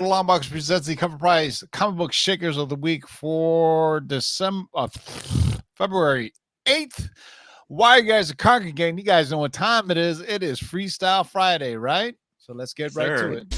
Longbox presents the Cover Price comic book shakers of the week for February 8th. While you guys are congregating, you guys know what time it is. It is Freestyle Friday, right? So let's get right to it.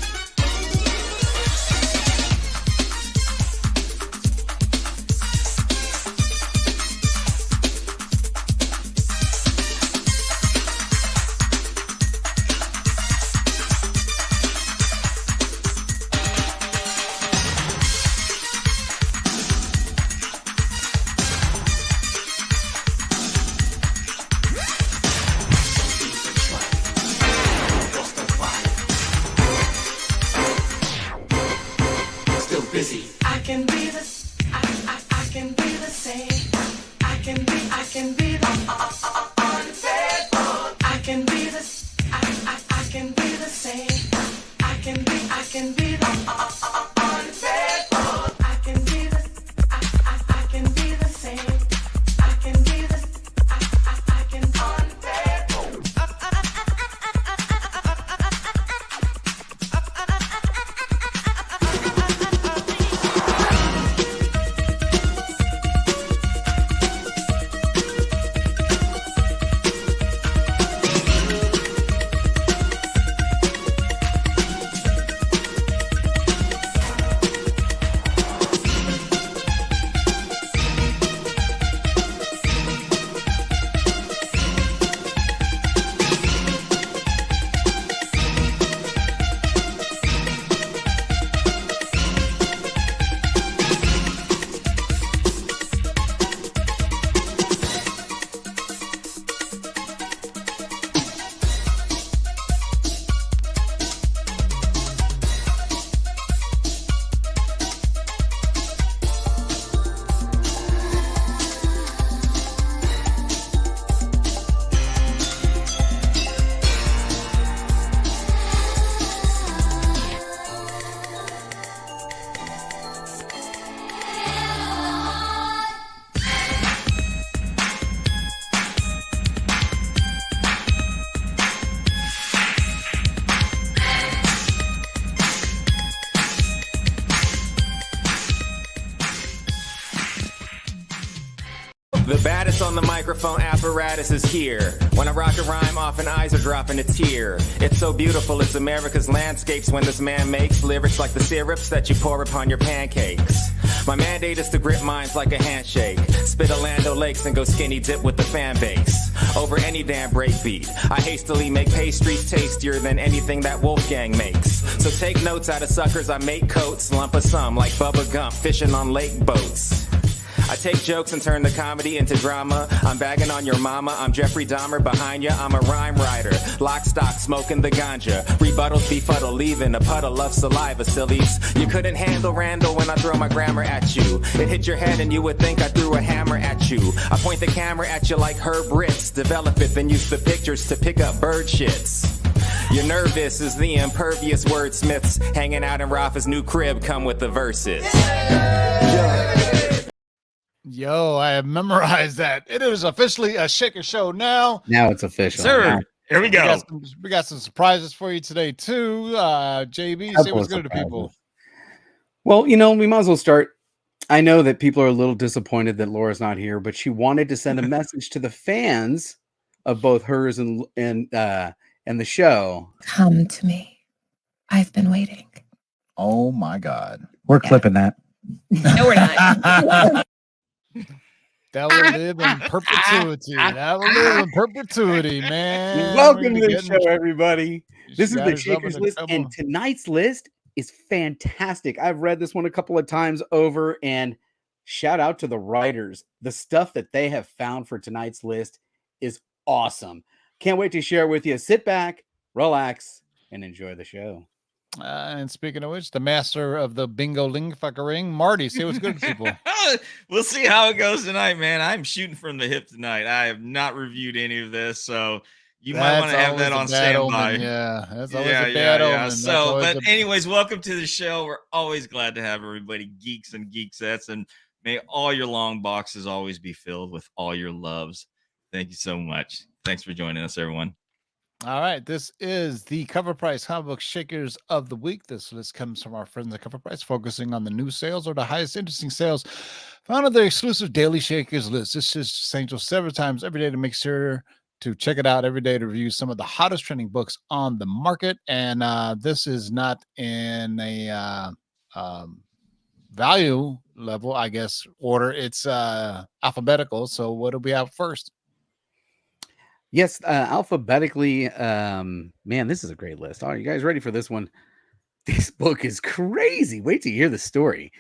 The baddest on the microphone apparatus is here. When I rock a rhyme, often eyes are dropping a tear. It's so beautiful, it's America's landscapes when this man makes lyrics like the syrups that you pour upon your pancakes. My mandate is to grip minds like a handshake. Spit Orlando Lakes and go skinny dip with the fan base. Over any damn breakbeat, I hastily make pastries tastier than anything that Wolfgang makes. So take notes out of suckers, I make coats, lump of some like Bubba Gump fishing on lake boats. I take jokes and turn the comedy into drama. I'm bagging on your mama, I'm Jeffrey Dahmer behind ya. I'm a rhyme writer, lock stock, smoking the ganja. Rebuttals befuddle, leaving a puddle of saliva, sillies. You couldn't handle Randall when I throw my grammar at you. It hit your head and you would think I threw a hammer at you. I point the camera at you like Herb Ritz. Develop it, then use the pictures to pick up bird shits. You're nervous as the impervious wordsmiths hanging out in Rafa's new crib come with the verses. Yo, I have memorized that. It is officially a shaker show now. Now it's official. Sir, here we go. We got some surprises for you today, too. JB, say what's good to people. Well, you know, we might as well start. I know that people are a little disappointed that Laura's not here, but she wanted to send a message to the fans of both hers and the show. Come to me. I've been waiting. Oh, my God. We're clipping that. No, we're not. That will live in perpetuity. That will live in perpetuity, man. Welcome to the show, everybody. This is the Shakers list, and tonight's list is fantastic. I've read this one a couple of times over, and shout out to the writers. The stuff that they have found for tonight's list is awesome. Can't wait to share with you. Sit back, relax, and enjoy the show. And speaking of which, the master of the bingo ling fuckering, Marty, say what's good to people. We'll see how it goes tonight, man. I'm shooting from the hip tonight. I have not reviewed any of this, so you might want to have that on standby. Yeah, that's always a bad omen. So, but anyways, welcome to the show. We're always glad to have everybody, geeks and geeksettes, and may all your long boxes always be filled with all your loves. Thank you so much. Thanks for joining us, everyone. All right, this is the Cover Price Comic Book Shakers of the Week. This list comes from our friends at Cover Price, focusing on the new sales or the highest interesting sales found on their exclusive Daily Shakers list. This is essential several times every day to make sure to check it out every day to review some of the hottest trending books on the market. And this is not in a value level, I guess, order. It's alphabetical. So what do we have first? Yes, alphabetically. Man, this is a great list. Are you guys ready for this one? This book is crazy. Wait till you hear the story.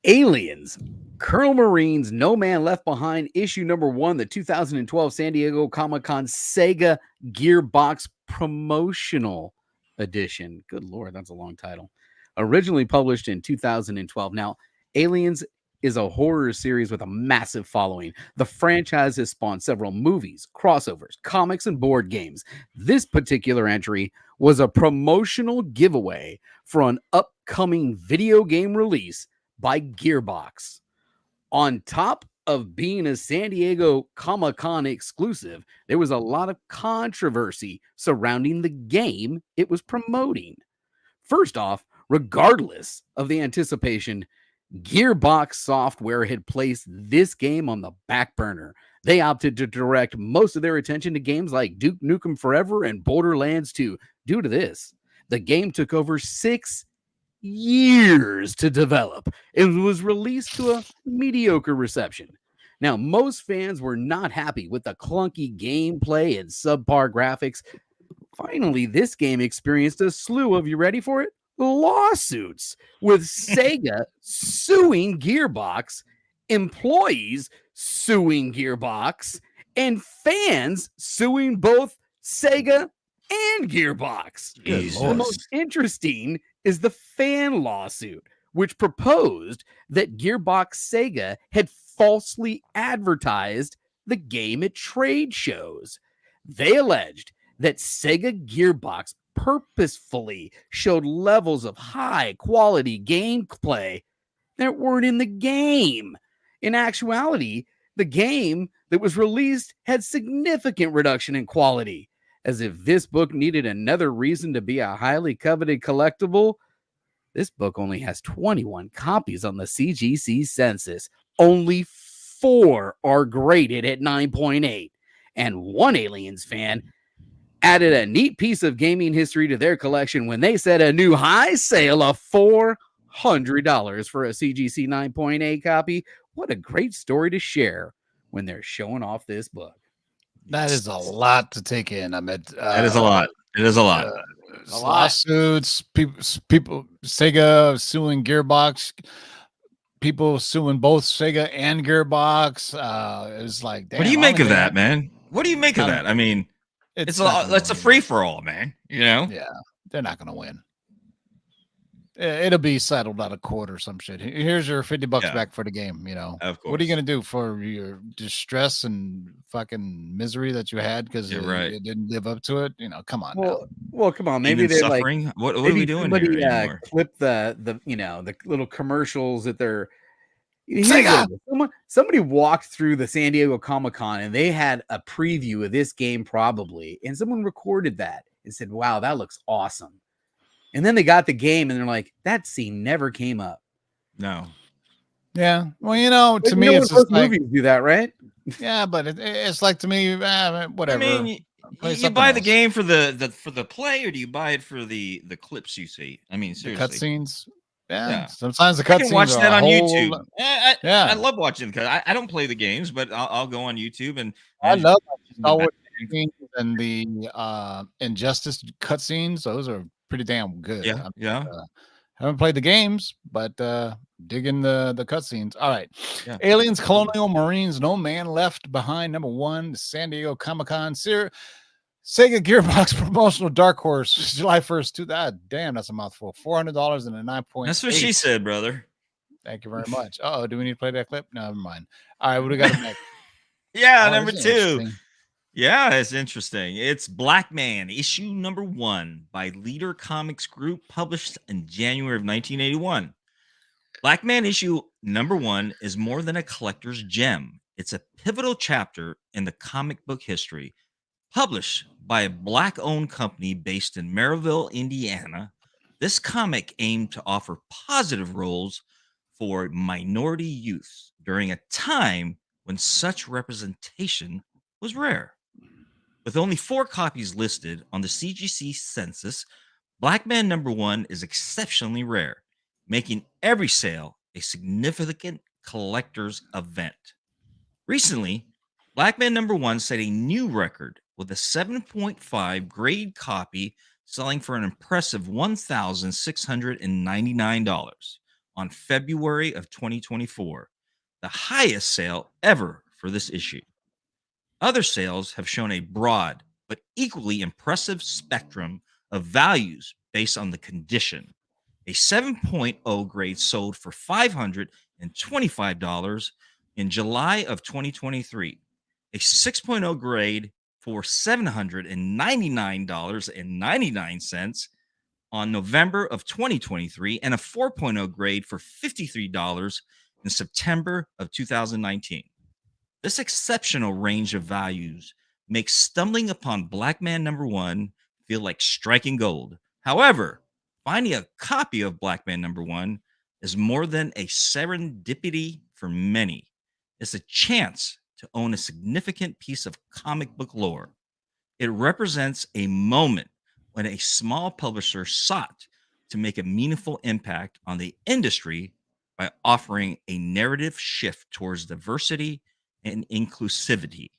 Aliens, Colonel Marines, No Man Left Behind, issue number 1, the 2012 San Diego Comic-Con Sega Gearbox Promotional Edition. Good Lord, that's a long title. Originally published in 2012. Now, Aliens is a horror series with a massive following. The franchise has spawned several movies, crossovers, comics, and board games. This particular entry was a promotional giveaway for an upcoming video game release by Gearbox. On top of being a San Diego Comic-Con exclusive, there was a lot of controversy surrounding the game it was promoting. First off, regardless of the anticipation, Gearbox Software had placed this game on the back burner. They opted to direct most of their attention to games like Duke Nukem Forever and Borderlands 2. Due to this, the game took over 6 years to develop and was released to a mediocre reception. Now, most fans were not happy with the clunky gameplay and subpar graphics. Finally, this game experienced a slew of, you ready for it? Lawsuits, with Sega suing Gearbox, employees suing Gearbox, and fans suing both Sega and Gearbox. The most interesting is the fan lawsuit, which proposed that Gearbox Sega had falsely advertised the game at trade shows. They alleged that Sega Gearbox purposefully showed levels of high quality gameplay that weren't in the game. In actuality, the game that was released had significant reduction in quality. As if this book needed another reason to be a highly coveted collectible, this book only has 21 copies on the CGC census. Only 4 are graded at 9.8. And one Aliens fan added a neat piece of gaming history to their collection when they set a new high sale of $400 for a CGC 9.8 copy. What a great story to share when they're showing off this book. That is a lot to take in. I mean, that is a lot. It is a lot. Lawsuits, people, Sega suing Gearbox, people suing both Sega and Gearbox. It's like, damn, what do you make of that, man? What do you make of that? I mean, it's a free for all, man. You know? Yeah, they're not going to win. It'll be settled out of court or some shit. Here's your $50 back for the game. You know, of course. What are you gonna do for your distress and fucking misery that you had because it didn't live up to it? You know, come on. Well, come on. Maybe they're suffering. Like, what are we doing here anymore? Clip the the little commercials that they're. Somebody walked through the San Diego Comic-Con and they had a preview of this game probably, and someone recorded that and said, "Wow, that looks awesome." And then they got the game and they're like, that scene never came up. No. Yeah. Well, you know, to me, it's just like movies do that, right? Yeah, but it's like to me, whatever. I mean, you buy the game for the play, or do you buy it for the clips you see? I mean, seriously. The cutscenes. Yeah. Sometimes the cutscenes. Watch that on YouTube. I love watching because I don't play the games, but I'll go on YouTube and I love and the Injustice cutscenes. Those are pretty damn good. Yeah. Haven't played the games, but digging the cutscenes. All right. Yeah. Aliens, Colonial Marines, No Man Left Behind, number 1, the San Diego Comic-Con Sega Gearbox promotional Dark Horse, July 1st, damn, that's a mouthful. $400 and a 9.8. That's what she said, brother. Thank you very much. Oh, do we need to play that clip? No, never mind. All right, what do we got next? Number 2. Yeah, it's interesting. It's Black Man, issue number 1 by Leader Comics Group, published in January of 1981. Black Man issue number 1 is more than a collector's gem. It's a pivotal chapter in the comic book history. Published by a Black-owned company based in Maryville, Indiana, this comic aimed to offer positive roles for minority youth during a time when such representation was rare. With only 4 copies listed on the CGC census, Black Man #1 is exceptionally rare, making every sale a significant collector's event. Recently, Black Man #1 set a new record with a 7.5 grade copy selling for an impressive $1,699 on February of 2024, the highest sale ever for this issue. Other sales have shown a broad but equally impressive spectrum of values based on the condition. A 7.0 grade sold for $525 in July of 2023, a 6.0 grade for $799.99 on November of 2023, and a 4.0 grade for $53 in September of 2019. This exceptional range of values makes stumbling upon Black Man #1 feel like striking gold. However, finding a copy of Black Man #1 is more than a serendipity for many. It's a chance to own a significant piece of comic book lore. It represents a moment when a small publisher sought to make a meaningful impact on the industry by offering a narrative shift towards diversity and inclusivity.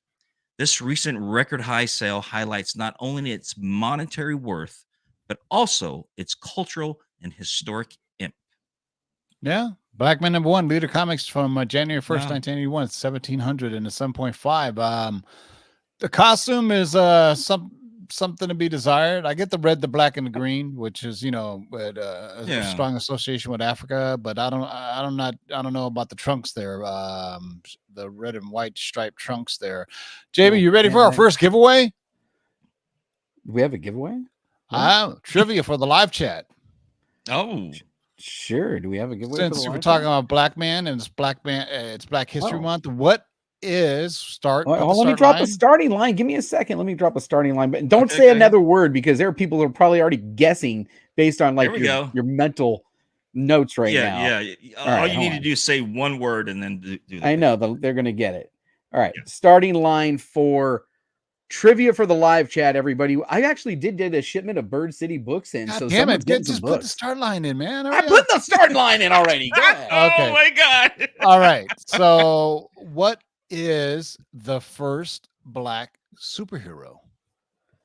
This recent record high sale highlights not only its monetary worth, but also its cultural and historic imp. Yeah. Black Man #1, Leader Comics from January 1st, 1981, 1700 and a 7.5. The costume is something to be desired. I get the red, the black, and the green, which is with a strong association with Africa. But I don't know about the trunks there. The red and white striped trunks there. JB, you ready for our first giveaway? Do we have a giveaway? Trivia for the live chat. Oh, sure. Do we have a giveaway? Since we're talking about Black Man and it's Black History Month, what is let me drop a starting line. Give me a second. Let me drop a starting line, but don't say another word, because there are people who are probably already guessing based on your mental notes now. Yeah. All you need to do is say one word and then do that. I know they're going to get it. All right. Yeah. Starting line for trivia for the live chat, everybody. I actually did a shipment of Bird City books in. God damn it. Just put the start line in, man. I put the start line in already. Go ahead. Okay. Oh my God. All right. So what is the first Black superhero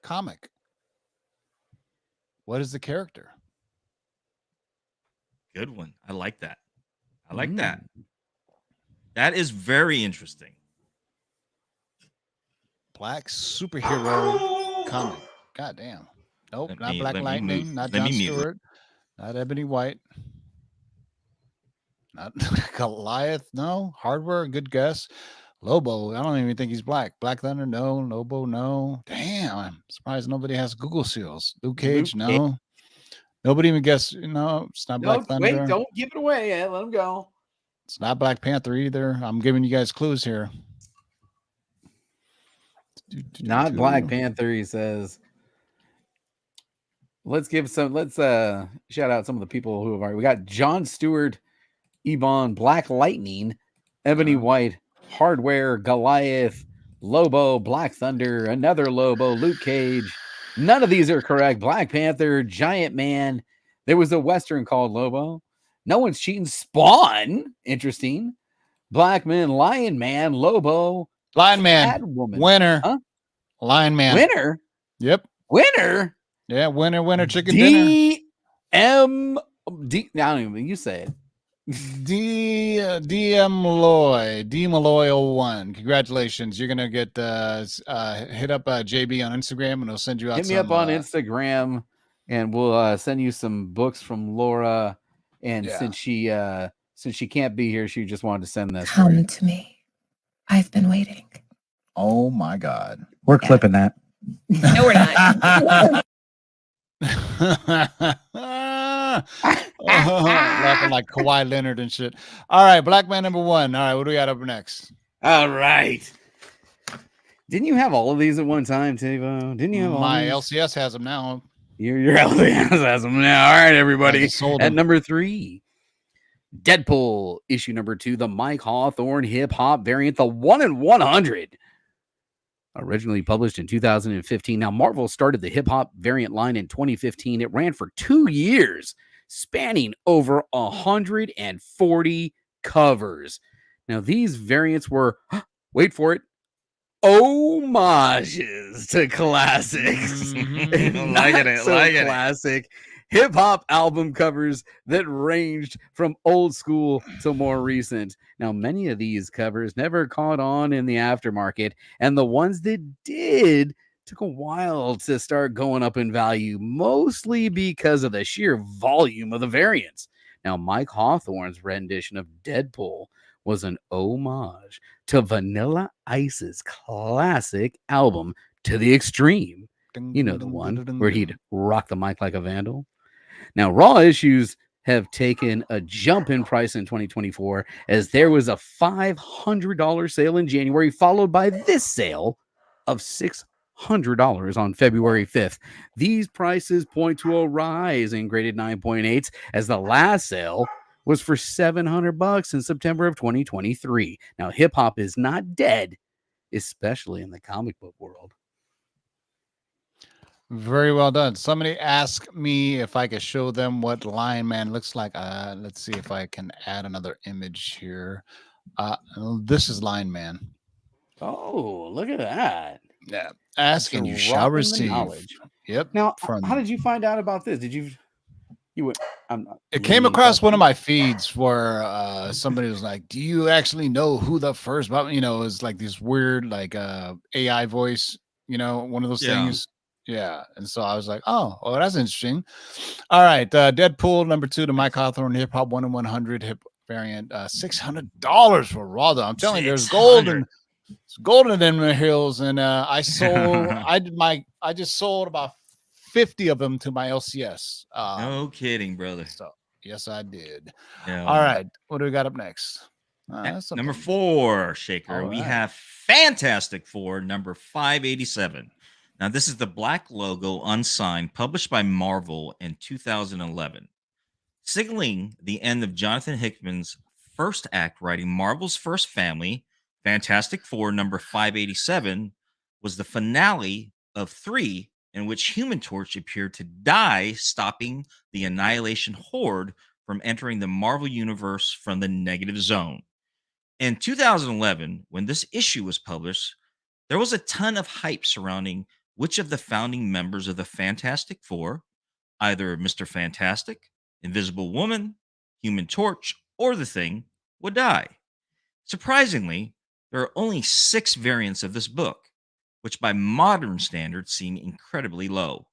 comic? What is the character? Good one. I like that. That is very interesting. Black superhero comic. God damn. Nope, not Black Lightning, not John Stewart, not Ebony White, not Goliath. No. Hardware, good guess. Lobo, I don't even think he's black. Black Thunder, no. Lobo, no. Damn, I'm surprised nobody has Google seals. Luke Cage, no. Nobody even guessed. No, it's not Black Thunder. Wait, don't give it away. Let him go. It's not Black Panther either. I'm giving you guys clues here. Not Black Panther, he says. Let's shout out some of the people who have already. We got John Stewart, Ebon, Black Lightning, Ebony White, Hardware, Goliath, Lobo, Black Thunder, another Lobo, Luke Cage. None of these are correct. Black Panther, Giant Man. There was a Western called Lobo. No one's cheating. Spawn. Interesting. Black Man, Lion Man, Lobo. Lion Man. Catwoman. Winner. Huh? Lion Man. Winner? Yep. Winner? Yeah, winner, chicken dinner. DMD. I don't even, you say it. DM Malloy 01. Congratulations. You're gonna get hit up JB on Instagram and he'll send you out. Hit me up on Instagram and we'll send you some books from Laura. And since she can't be here, she just wanted to send this. Come to me. I've been waiting. Oh my God. We're clipping that. No, we're not. Laughing like Kawhi Leonard and shit. All right, Black Man #1. All right, what do we got up next? All right. Didn't you have all of these at one time, Tavo? Didn't you have all My these? LCS has them now. Your LCS has them now. All right, everybody. Sold At them. number 3, Deadpool issue number 2, the Mike Hawthorne hip hop variant, the 1 in 100. Originally published in 2015. Now, Marvel started the hip hop variant line in 2015. It ran for 2 years, spanning over 140 covers. Now, these variants were, wait for it, homages to classics. Classic hip hop album covers that ranged from old school to more recent. Now, many of these covers never caught on in the aftermarket, and the ones that did took a while to start going up in value, mostly because of the sheer volume of the variants. Now, Mike Hawthorne's rendition of Deadpool was an homage to Vanilla Ice's classic album To the Extreme. You know, the one where he'd rock the mic like a vandal. Now, Raw issues have taken a jump in price in 2024 as there was a $500 sale in January, followed by this sale of $600 on February 5th. These prices point to a rise in graded 9.8s as the last sale was for $700 in September of 2023. Now, hip hop is not dead, especially in the comic book world. Very well done. Somebody asked me if I could show them what Lion Man looks like. Let's see if I can add another image here. This is Lion Man. Oh, look at that. Yeah. Ask and you shall receive. Yep. Now, how did you find out about this? Did you went, it came across one of my feeds where somebody was like, do you actually know who the first, you know, is like this weird, like AI voice, you know, one of those things. Yeah. And so I was like, oh, well, that's interesting. All right. Deadpool number 2, the Mike Hawthorne hip hop 1 in 100 hip variant, $600 for raw though. I'm telling you, there's gold in them hills. And I just sold about 50 of them to my LCS. No kidding, brother. So yes, I did. Yeah. All right. What do we got up next? Number 4, Shaker. Right. We have Fantastic Four, number 587. Now, this is the black logo, unsigned, published by Marvel in 2011. Signaling the end of Jonathan Hickman's first act writing Marvel's first family, Fantastic Four, number 587, was the finale of 3, in which Human Torch appeared to die, stopping the Annihilation Horde from entering the Marvel Universe from the negative zone. In 2011, when this issue was published, there was a ton of hype surrounding which of the founding members of the Fantastic Four, either Mr. Fantastic, Invisible Woman, Human Torch, or The Thing, would die. Surprisingly, there are only 6 variants of this book, which by modern standards seem incredibly low.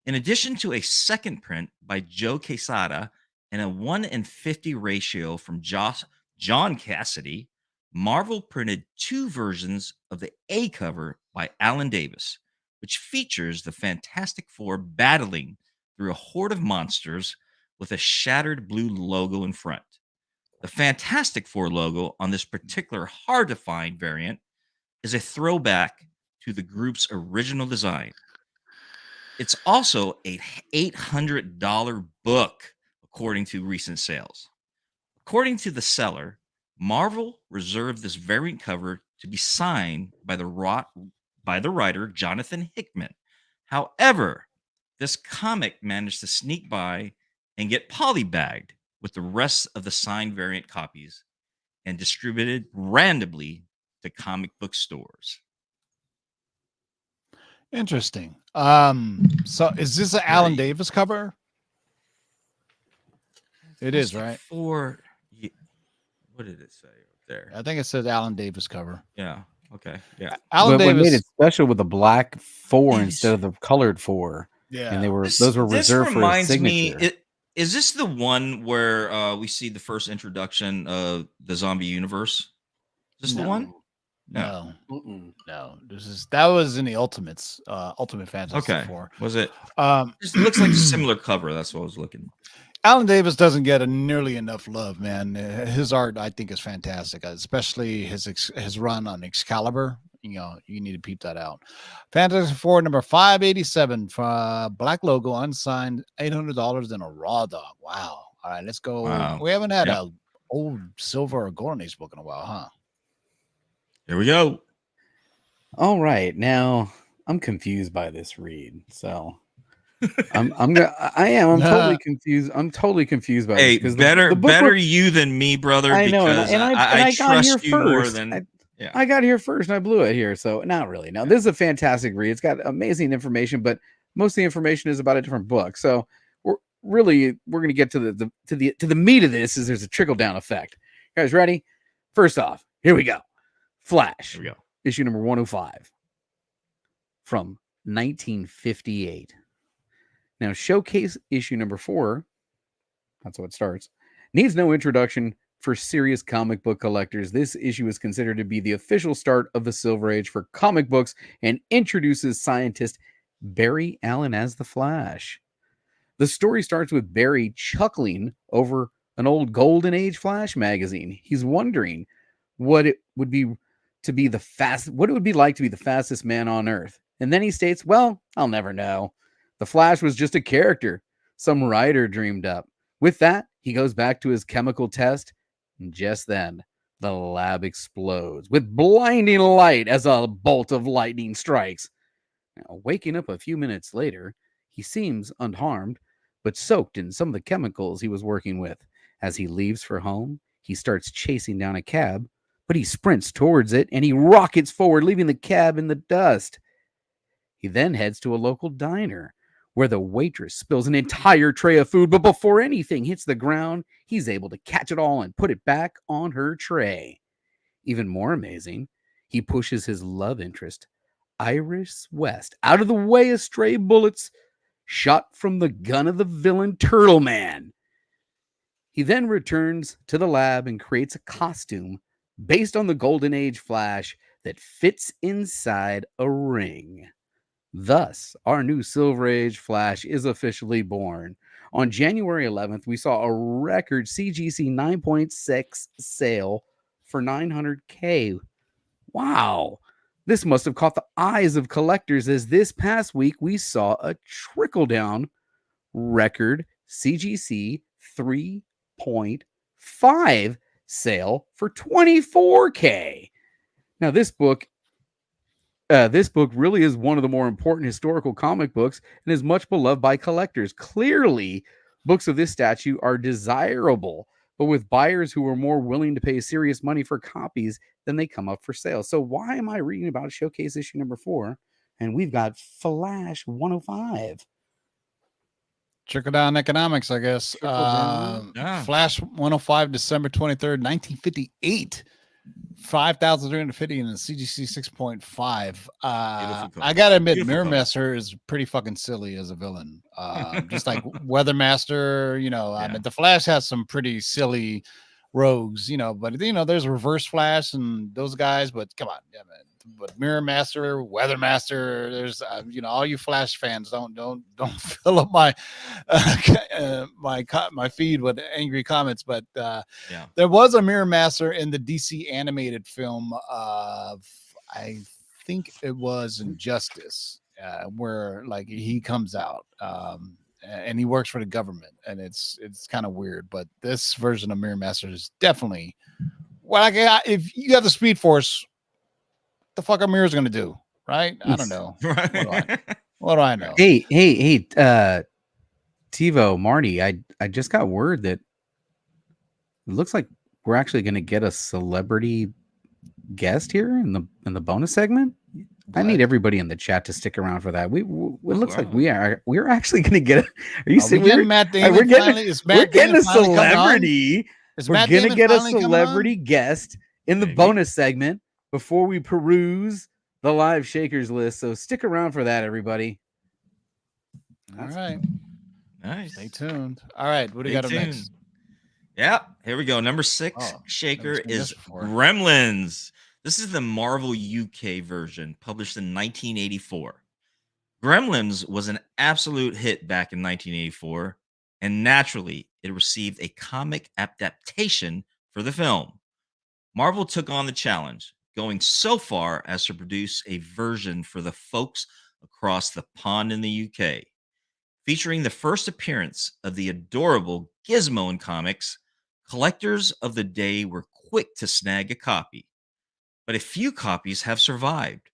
In addition to a second print by Joe Quesada and a 1 in 50 ratio from John Cassidy, Marvel printed 2 versions of the A cover by Alan Davis, which features the Fantastic Four battling through a horde of monsters with a shattered blue logo in front. The Fantastic Four logo on this particular hard-to-find variant is a throwback to the group's original design. It's also an $800 book, according to recent sales. According to the seller, Marvel reserved this variant cover to be signed by the writer Jonathan Hickman. However, this comic managed to sneak by and get polybagged with the rest of the signed variant copies and distributed randomly to comic book stores. Interesting. So is this an Alan Davis cover? It is, right? What did it say up there? I think it says Alan Davis cover. Yeah. Okay. Yeah. Alan Davis made it special with the black 4 instead of the colored 4. Yeah. And those were reserved for his signature. Is this the one where we see the first introduction of the zombie universe? Is this the one? No. That was in the Ultimates, Ultimate Fantastic Four. Was it? It looks like a similar cover. That's what I was looking. Alan Davis doesn't get nearly enough love, man. His art, I think, is fantastic, especially his run on Excalibur. you need to peep that out. Fantastic Four number 587 for Black Logo, unsigned, $800 in a raw dog. Wow. All right, let's go. Wow. We haven't had a old silver or golden age book in a while, huh? Here we go. All right, now I'm confused by this read, so I'm totally confused. I'm totally confused by this because better the book better you than me, brother. I know, because and I got here trust you more first. than I got here first, and I blew it here. So not really. No, this is a fantastic read. It's got amazing information, but most of the information is about a different book. So we're going to get to the meat of this. Is there's a trickle down effect. You guys ready? First off, here we go. Flash. Here we go. Issue number 105 from 1958. Now, Showcase issue number 4, that's how it starts, needs no introduction for serious comic book collectors. This issue is considered to be the official start of the Silver Age for comic books and introduces scientist Barry Allen as the Flash. The story starts with Barry chuckling over an old Golden Age Flash magazine. He's wondering what it would be like to be the fastest man on Earth. And then he states, well, I'll never know. The Flash was just a character some writer dreamed up. With that, he goes back to his chemical test, and just then, the lab explodes with blinding light as a bolt of lightning strikes. Now, waking up a few minutes later, he seems unharmed, but soaked in some of the chemicals he was working with. As he leaves for home, he starts chasing down a cab, but he sprints towards it and he rockets forward, leaving the cab in the dust. He then heads to a local diner where the waitress spills an entire tray of food, but before anything hits the ground, he's able to catch it all and put it back on her tray. Even more amazing, he pushes his love interest, Iris West, out of the way of stray bullets shot from the gun of the villain Turtle Man. He then returns to the lab and creates a costume based on the Golden Age Flash that fits inside a ring. Thus, our new Silver Age Flash is officially born. On January 11th, we saw a record CGC 9.6 sale for $900K. Wow. This must have caught the eyes of collectors, as this past week we saw a trickle-down record CGC 3.5 sale for $24K. Now, this book really is one of the more important historical comic books and is much beloved by collectors. Clearly, books of this statue are desirable, but with buyers who are more willing to pay serious money for copies, then they come up for sale. So why am I reading about Showcase issue number 4? And we've got Flash 105. Trickle down economics, I guess. Flash 105, December 23rd, 1958. 5,350 in the CGC 6.5. I gotta admit, Mirror Master is pretty fucking silly as a villain. Just like Weathermaster, I mean, the Flash has some pretty silly rogues, but there's Reverse Flash and those guys, but come on, yeah, man. But Mirror Master, Weathermaster, there's all you Flash fans don't fill up my my feed with angry comments, but there was a Mirror Master in the DC animated film of, I think it was Injustice, where like he comes out and he works for the government, and it's kind of weird, but this version of Mirror Master is definitely if you have the Speed Force, the fuck are mirrors gonna do, right? I don't know. What do I know? Hey, Tivo, Marty, I just got word that it looks like we're actually gonna get a celebrity guest here in the bonus segment. I need everybody in the chat to stick around for that. It looks like we're actually gonna get. Are you saying we're Matt Damon? We're getting a celebrity. We're gonna get a celebrity guest in the bonus segment before we peruse the live Shakers list. So stick around for that, everybody. All right. Nice. Stay tuned. All right. What do you got up next? Yeah. Here we go. Number 6 Shaker is Gremlins. This is the Marvel UK version, published in 1984. Gremlins was an absolute hit back in 1984, and naturally, it received a comic adaptation for the film. Marvel took on the challenge, going so far as to produce a version for the folks across the pond in the UK. Featuring the first appearance of the adorable Gizmo in comics, collectors of the day were quick to snag a copy. But a few copies have survived,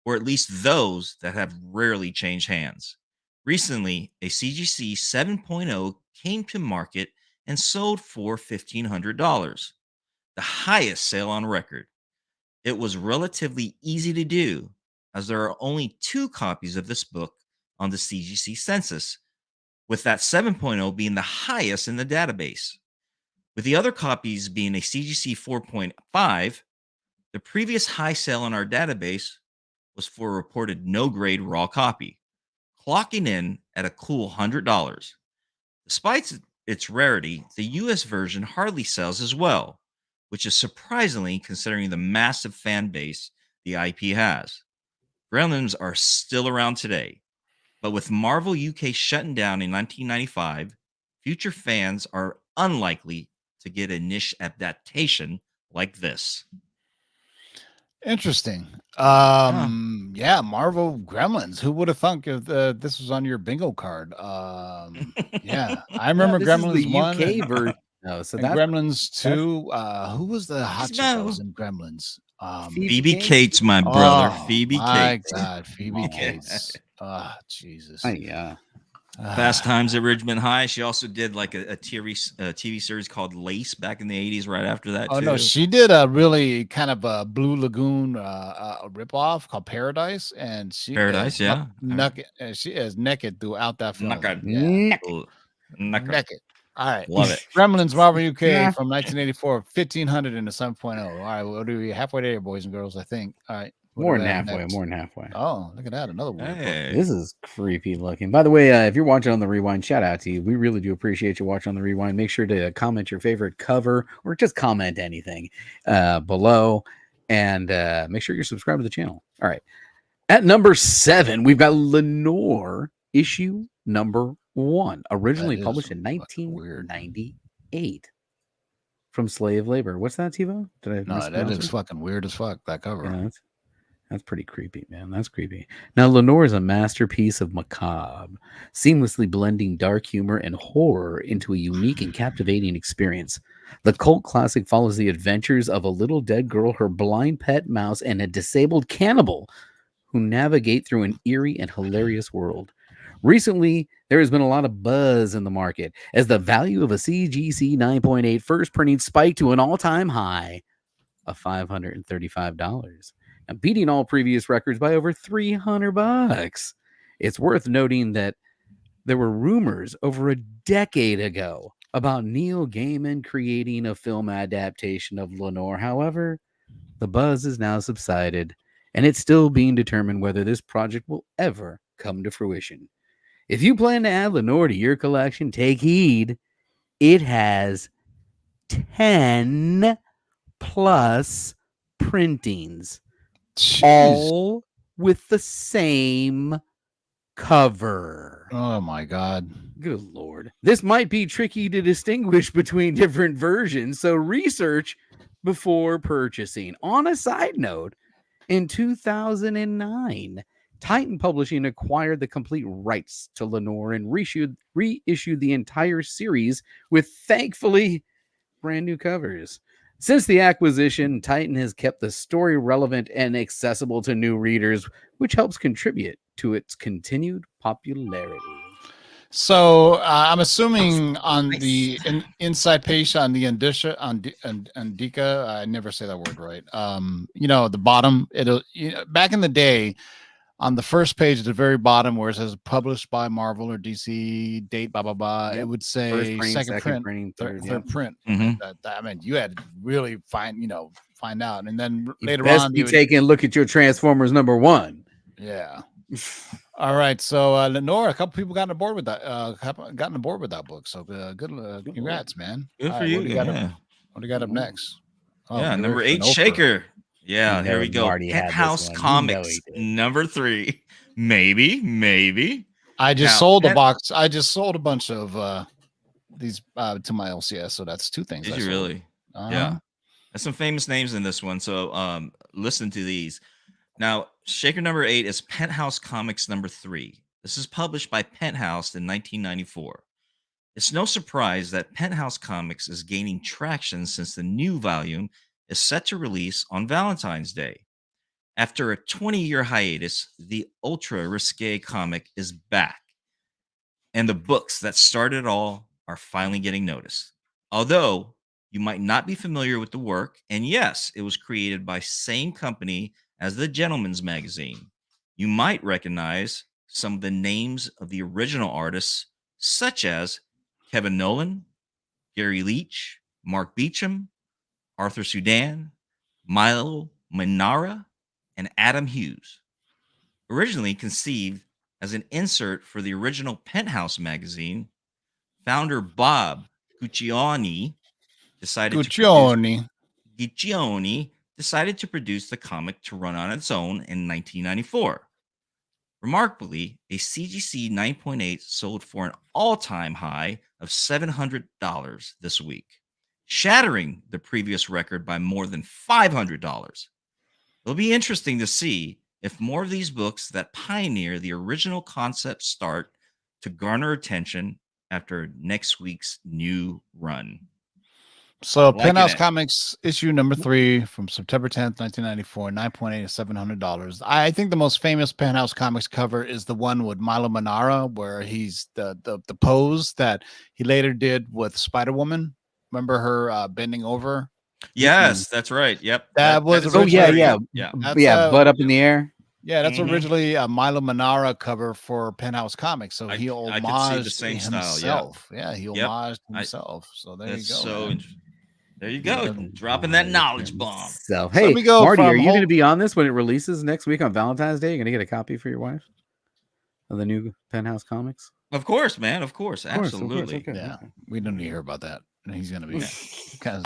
or at least those that have rarely changed hands. Recently, a CGC 7.0 came to market and sold for $1,500, the highest sale on record. It was relatively easy to do, as there are only 2 copies of this book on the CGC census, with that 7.0 being the highest in the database. With the other copies being a CGC 4.5, the previous high sale in our database was for a reported no-grade raw copy, clocking in at a cool $100. Despite its rarity, the US version hardly sells as well, which is surprisingly considering the massive fan base the IP has. Gremlins are still around today, but with Marvel UK shutting down in 1995, future fans are unlikely to get a niche adaptation like this. Interesting. Yeah, Marvel Gremlins. Who would have thunk if this was on your bingo card? Yeah, I remember Gremlins 1 UK version. No, so and that's Gremlins 2. Who was the hot chick that was in Gremlins? Phoebe Cates, my brother. Phoebe my Cates. God, Phoebe Cates. Oh, Jesus. Yeah. Fast Times at Ridgemont High. She also did like a TV series called Lace back in the 80s right after that. Oh, too. no, she did a really kind of a Blue Lagoon ripoff called Paradise, and she Paradise, is yeah. naked. She is naked throughout that film. Naked. Yeah. Naked. Naked. All right. Love it. Gremlins Marvel UK from 1984, 1500 into 7.0. All right, we'll do halfway there, boys and girls, I think. All right. More than halfway. Oh, look at that. Another weird book. This is creepy looking. By the way, if you're watching on the Rewind, shout out to you. We really do appreciate you watching on the Rewind. Make sure to comment your favorite cover or just comment anything below. And make sure you're subscribed to the channel. All right. At number 7, we've got Lenore issue number 1, originally published in 1998 from Slave Labor. What's that, TiVo? No, that is fucking weird as fuck, that cover. Yeah, that's pretty creepy, man. That's creepy. Now, Lenore is a masterpiece of macabre, seamlessly blending dark humor and horror into a unique and captivating experience. The cult classic follows the adventures of a little dead girl, her blind pet mouse, and a disabled cannibal who navigate through an eerie and hilarious world. Recently, there has been a lot of buzz in the market as the value of a CGC 9.8 first printing spiked to an all-time high of $535. Beating all previous records by over $300. It's worth noting that there were rumors over a decade ago about Neil Gaiman creating a film adaptation of Lenore. However, the buzz has now subsided, and it's still being determined whether this project will ever come to fruition. If you plan to add Lenore to your collection, take heed. It has 10 plus printings. Jeez. All with the same cover. Oh my God. Good Lord. This might be tricky to distinguish between different versions, so research before purchasing. On a side note, in 2009, Titan Publishing acquired the complete rights to Lenore and reissued the entire series with, thankfully, brand new covers. Since the acquisition, Titan has kept the story relevant and accessible to new readers, which helps contribute to its continued popularity. So I'm assuming on the inside page on the Indica, I never say that word right. The bottom, back in the day, on the first page at the very bottom where it says published by Marvel or DC, date, blah, blah, blah, it would say second print, third print. Mm-hmm. I mean, you had to really find out. And then later best on, you take a look at your Transformers number 1. Yeah. All right. So Lenore, a couple people got on board with that. Book. So good. Congrats, man. Good for you. What do you got up next? Oh, number 8, Shaker. Yeah, here we go. Penthouse Comics number 3. Maybe. I just sold a box. I just sold a bunch of these to my LCS. So that's 2 things. Did you really? Yeah. There's some famous names in this one, so listen to these. Now, Shaker number 8 is Penthouse Comics number 3. This is published by Penthouse in 1994. It's no surprise that Penthouse Comics is gaining traction since the new volume is set to release on Valentine's Day. After a 20-year hiatus, the ultra risque comic is back, and the books that started it all are finally getting noticed. Although you might not be familiar with the work, and yes, it was created by same company as the Gentleman's Magazine, you might recognize some of the names of the original artists, such as Kevin Nolan, Gary Leach, Mark Beecham, Arthur Sudan, Milo Manara, and Adam Hughes. Originally conceived as an insert for the original Penthouse magazine, founder Bob Guccione decided to produce the comic to run on its own in 1994. Remarkably, a CGC 9.8 sold for an all-time high of $700 this week, shattering the previous record by more than $500. It'll be interesting to see if more of these books that pioneer the original concept start to garner attention after next week's new run. So Penthouse Comics issue number 3 from September 10th, 1994, 9.8 is $700. I think the most famous Penthouse Comics cover is the one with Milo Manara, where he's the pose that he later did with Spider-Woman. Remember her bending over? Yes, that's right. Yep. That was butt up in the air. Yeah, that's originally a Milo Manara cover for Penthouse Comics. So he homaged the same himself. Style, yeah, he homaged himself. So there you go. So there you go. Dropping that knowledge bomb. So hey, Marty, are you going to be on this when it releases next week on Valentine's Day? You're going to get a copy for your wife of the new Penthouse Comics? Of course, man. Of course. Absolutely. Okay. Yeah. We don't need to hear about that. He's going to be kind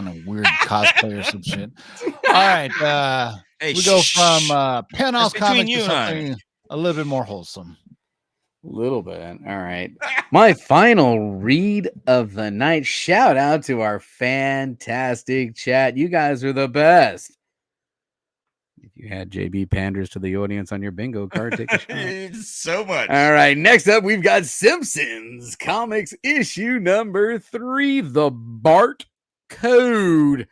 of weird cosplay or some shit. All right. Hey, we go from Penthouse Comics to something a little bit more wholesome. A little bit. All right. My final read of the night. Shout out to our fantastic chat. You guys are the best. If you had JB panders to the audience on your bingo card, take a shot. So much. All right. Next up, we've got Simpsons Comics issue number 3, The Bart Code.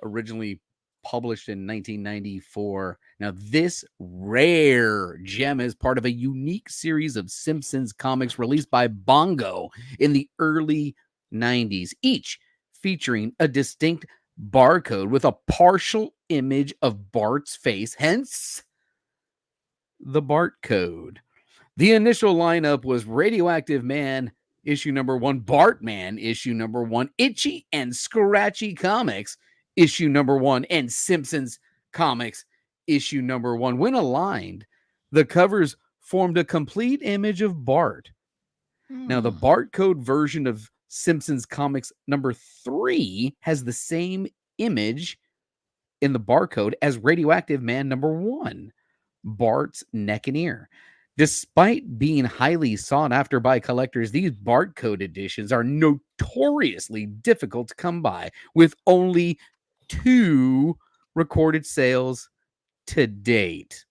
Originally published in 1994. Now, this rare gem is part of a unique series of Simpsons comics released by Bongo in the early 90s, each featuring a distinct barcode with a partial image of Bart's face, hence the Bart Code. The initial lineup was Radioactive Man issue number 1, Bartman issue number 1, Itchy and Scratchy Comics issue number 1, and Simpsons Comics issue number 1. When aligned, the covers formed a complete image of Bart. Now, the Bart Code version of Simpsons Comics number 3 has the same image in the barcode as Radioactive Man number 1, Bart's neck and ear. Despite being highly sought after by collectors, these barcode editions are notoriously difficult to come by, with only 2 recorded sales to date.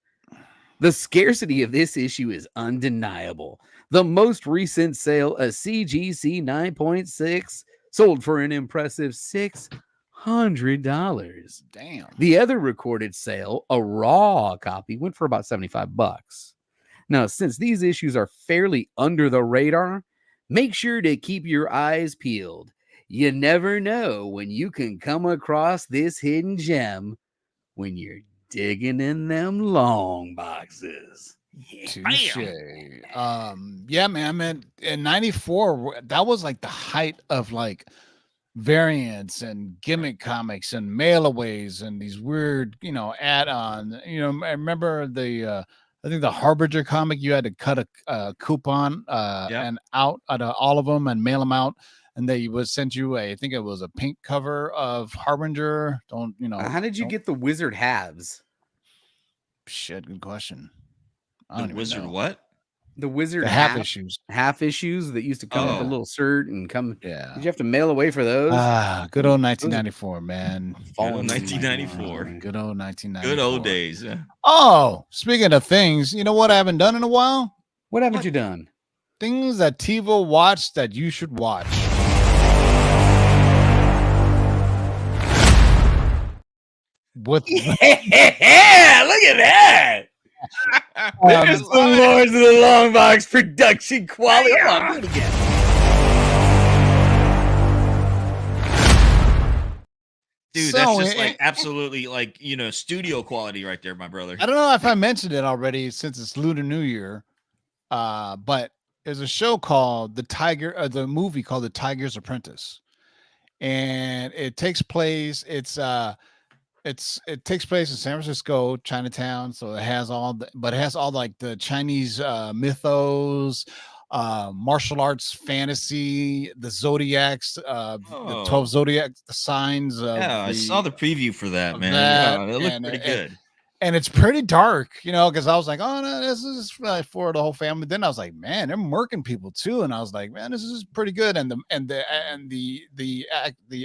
The scarcity of this issue is undeniable. The most recent sale, a CGC 9.6, sold for an impressive $600. Damn. The other recorded sale, a raw copy, went for about $75. Now, since these issues are fairly under the radar, make sure to keep your eyes peeled. You never know when you can come across this hidden gem when you're digging in them long boxes. Touche. Yeah, man. In 94, that was like the height of like variants and gimmick comics and mailaways and these weird, add-on. I remember I think the Harbinger comic, you had to cut a coupon and out of all of them and mail them out. And they would send you I think it was a pink cover of Harbinger. How did you get the Wizard halves? Shit, good question. The Wizard what? The Wizard The half issues. Half issues that used to come with a little shirt and come. Yeah. Did you have to mail away for those? Good old 1994, man. Good old 1994. Good old 1994. Good old days. Yeah. Oh, speaking of things, you know what I haven't done in a while? What haven't you done? Things that TiVo watched that you should watch. What? Yeah, look at that. There's the Lords of the Long Box production quality. Come on, do it again. Dude, that's just like absolutely like, studio quality right there, my brother. I don't know if I mentioned it already since it's Lunar New Year, but there's a show called the movie called The Tiger's Apprentice, and it takes place. It takes place in San Francisco, Chinatown. So it has all like the Chinese mythos, martial arts, fantasy, the zodiacs, the 12 zodiac signs. I saw the preview for that, man. It looked pretty good. And it's pretty dark, because I was like, oh no, this is for the whole family. Then I was like, man, they're murking people too, and I was like, man, this is pretty good. And the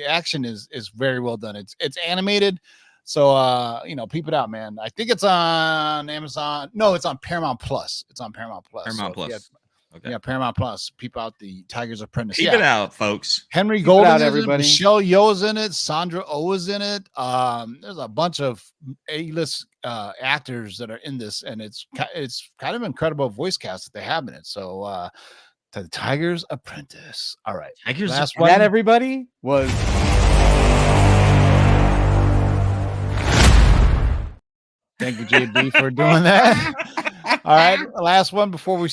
action is very well done. It's animated, so peep it out, man. I think it's on Amazon. No, it's on Paramount Plus. It's on Paramount Plus. Paramount Plus. Okay. Yeah, Paramount Plus. Peep out The Tiger's Apprentice. Keep it out, folks. Henry Golden is in it. Michelle Yeoh's in it. Sandra Oh is in it. There's a bunch of A-list actors that are in this, and it's kind of incredible voice cast that they have in it. So, The Tiger's Apprentice. All right, last one. That everybody was. Thank you, JB, for doing that. All right, last one before we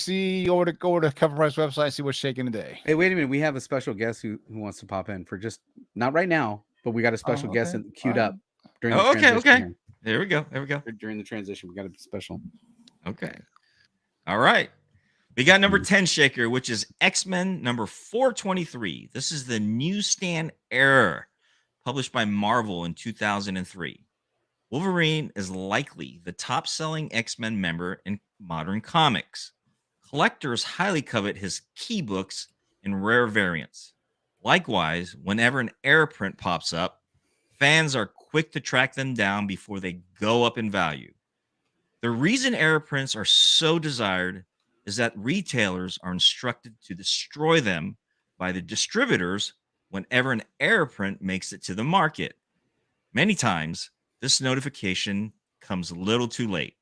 go to CovrPrice website, see what's shaking today. Hey, wait a minute. We have a special guest who wants to pop in for just not right now, but we got a special guest queued up during the transition. Okay. There we go. During the transition, we got a special. Okay. All right. We got number 10 shaker, which is X-Men number 423. This is the newsstand error published by Marvel in 2003. Wolverine is likely the top-selling X-Men member in modern comics. Collectors highly covet his key books in rare variants. Likewise, whenever an error print pops up, fans are quick to track them down before they go up in value. The reason error prints are so desired is that retailers are instructed to destroy them by the distributors whenever an error print makes it to the market. Many times, this notification comes a little too late,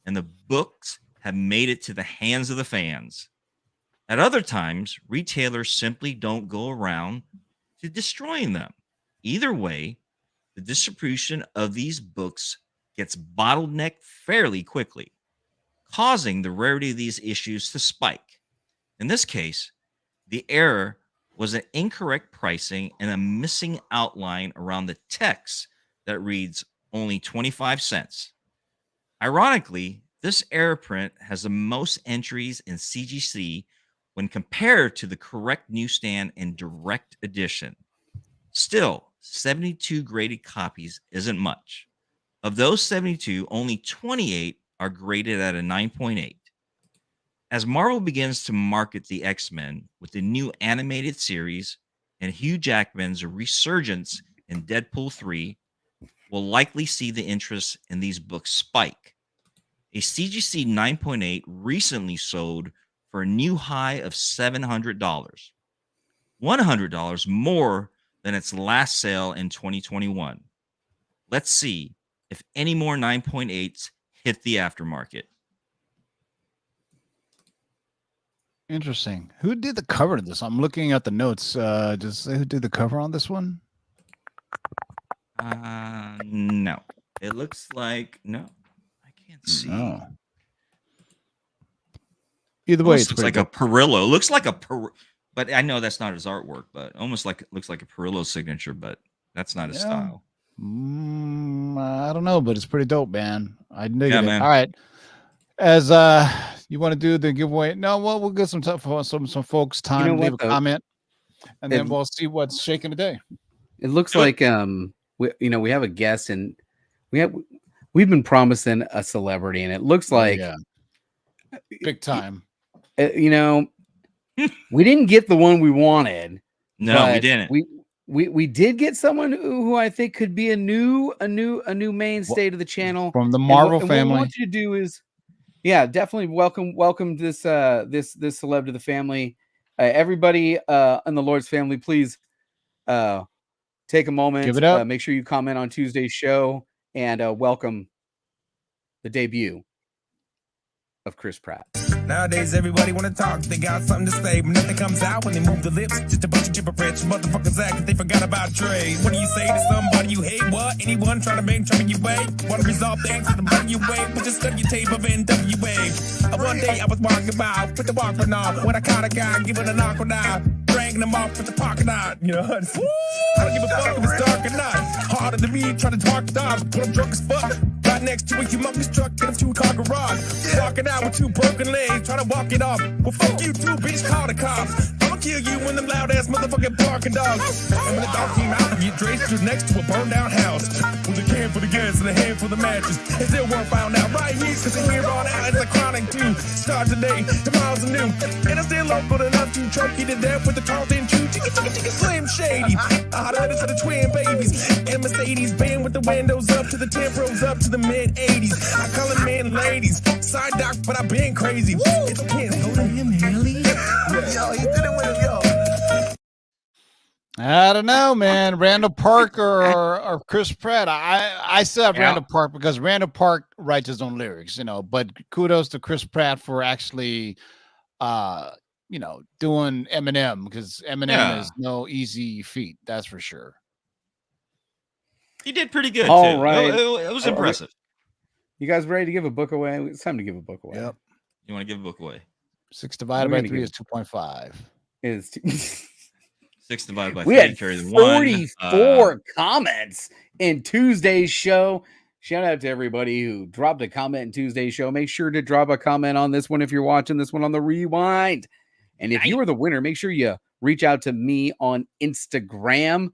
and the books have made it to the hands of the fans. At other times, retailers simply don't go around to destroying them. Either way, the distribution of these books gets bottlenecked fairly quickly, causing the rarity of these issues to spike. In this case, the error was an incorrect pricing and a missing outline around the text that reads only 25 cents. Ironically, this error print has the most entries in CGC when compared to the correct newsstand and direct edition. Still, 72 graded copies isn't much. Of those 72, only 28 are graded at a 9.8. As Marvel begins to market the X-Men with the new animated series and Hugh Jackman's resurgence in Deadpool 3, will likely see the interest in these books spike. A CGC 9.8 recently sold for a new high of $700, $100 more than its last sale in 2021. Let's see if any more 9.8s hit the aftermarket. Interesting. Who did the cover of this? I'm looking at the notes. Just say who did the cover on this one? No. It looks like I can't see. No. Either way, it looks like a Perillo. It looks like but I know that's not his artwork, but almost like it looks like a Perillo signature, but that's not his style. I don't know, but it's pretty dope, man. I dig it. Man. All right. As you want to do the giveaway? No, well, we'll get some folks time, leave a comment, and then we'll see what's shaking today. It looks like we have a guest, and we've been promising a celebrity, and it looks like big time. you know, we didn't get the one we wanted. No, we didn't. We did get someone who I think could be a new mainstay to the channel from the Marvel family. What we want you to do is, yeah, definitely welcome this this celeb to the family. Everybody in the Lord's family, please take a moment. Give it up. Make sure you comment on Tuesday's show and welcome the debut of Chris Pratt. Nowadays, everybody want to talk. They got something to say, but nothing comes out when they move the lips. Just a bunch of gibberish. Motherfuckers act they forgot about trade. What do you say to somebody you hate? What? Anyone trying to make trouble your way? Want to resolve things with the money you way? But just study your tape of NWA. One day I was walking by with the Walkman on when I caught a guy giving a knock on out, dragging him off with the pocket out. You know, I don't give a fuck if it's dark or not. Harder than me trying to talk the dogs, but I'm drunk as fuck. Right next to a humongous truck in a 2-car garage. Walking out with 2 broken legs, trying to walk it off. Well, fuck you too, bitch, call the cops. I'ma kill you when them loud ass motherfucking barking dogs. And when the dog came out, you Dre stood next to a burned down house. With a can for the gas and a hand for the matches. And still weren't found out right here, cause the here on out it's a chronic too. Start today, tomorrow's a new. And I'm still local enough to choke you to death with the Tarleton chew. Chicka Slim Shady. I heard it for the twin babies. And Mercedes band with the windows up to the 10 rows up to the mid-80s. I call them men ladies. Side doc, but I've been crazy. It's can't go to him, Haley. Yo, he did it with him, yo. I don't know, man. Randall Park or Chris Pratt. I still have Randall Park because Randall Park writes his own lyrics, you know. But kudos to Chris Pratt for actually, you know, doing Eminem because Eminem is no easy feat. That's for sure. He did pretty good. All too. right, it was impressive. You guys ready to give a book away? It's time to give a book away. Yep. You want to give a book away? 6 divided by 3 is 2.5. Is 6 divided by 3 we had carry the 44 comments in Tuesday's show. Shout out to everybody who dropped a comment in Tuesday's show. Make sure to drop a comment on this one if you're watching this one on the rewind. And if you were the winner, make sure you reach out to me on Instagram.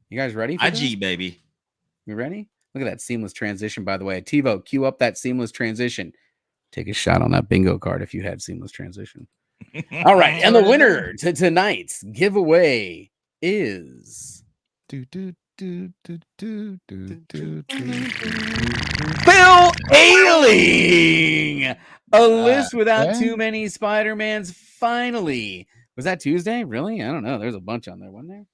You guys ready for IG, this? baby. You ready? Look at that seamless transition, by the way. TiVo, cue up that seamless transition. Take a shot on that bingo card if you had seamless transition. All right. And the winner to tonight's giveaway is Phil Ailing. A list without too many Spider-Mans. Finally. Was that Tuesday? Really? I don't know. There's a bunch on there, wasn't there?